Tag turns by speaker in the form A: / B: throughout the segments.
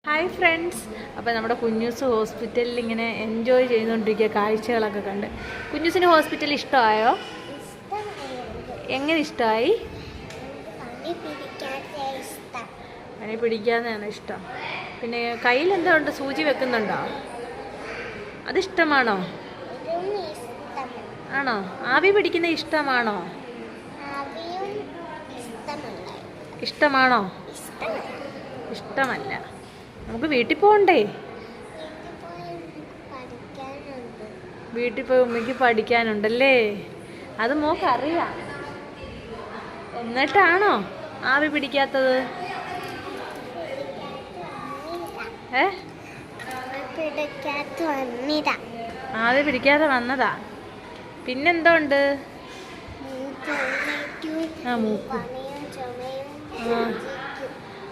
A: Hi friends, അപ്പോൾ നമ്മുടെ കുഞ്ഞൂസ് ഹോസ്പിറ്റലിൽ ഇങ്ങനെ എൻജോയ് ചെയ്തുകൊണ്ടിരിക്കുക കാഴ്ചകളൊക്കെ കണ്ട്. കുഞ്ഞൂസിന് ഹോസ്പിറ്റൽ ഇഷ്ടമായോ? എങ്ങനെ ഇഷ്ടമായി? പനി പിടിക്കാനാണ് ഇഷ്ടം. പിന്നെ കയ്യിൽ എന്താ ഉണ്ട്, സൂചി വെക്കുന്നുണ്ടോ? അതിഷ്ടമാണോ? ആണോ? ആവി പിടിക്കുന്ന ഇഷ്ടമാണോ? ഇഷ്ടമാണോ? ഇഷ്ടമല്ല. നമുക്ക് വീട്ടിൽ പോകണ്ടേ? വീട്ടിൽ പോയി ഉമ്മയ്ക്ക് പഠിക്കാനുണ്ടല്ലേ? അത് മോക്കറിയാം. എന്നിട്ടാണോ ആവി പിടിക്കാത്തത്? ആവി പിടിക്കാതെ വന്നതാ. പിന്നെന്തോ ഉണ്ട്?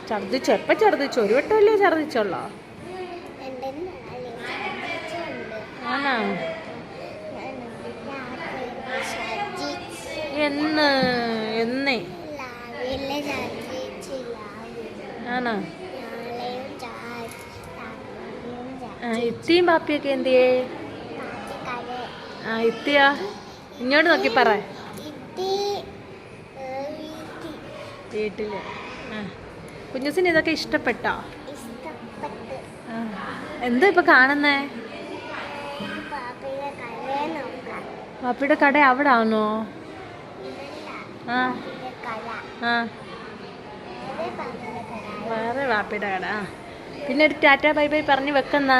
A: ഛർദിച്ചോ? എപ്പം ഛർദിച്ചോ? ഒരു വട്ടമല്ലേ ഛർദിച്ചോളോ? ആണോ? എന്നേ ആണോ? ഇത്തിയും പാപ്പിയൊക്കെ എന്തിയേ? ഇത്തിയാ ഇങ്ങോട്ട് നോക്കി പറ. വീട്ടില്. കുഞ്ഞുസിന് ഇതൊക്കെ ഇഷ്ടപ്പെട്ടോ? എന്താ ഇപ്പൊ കാണുന്നേ? പാപ്പിയുടെ കട അവിടെ ആണോ? വേറെ പാപ്പിയുടെ കട. പിന്നെ ഒരു ടാറ്റ ബൈ ബൈ പറഞ്ഞ് വെക്കുന്ന.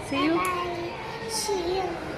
A: See you.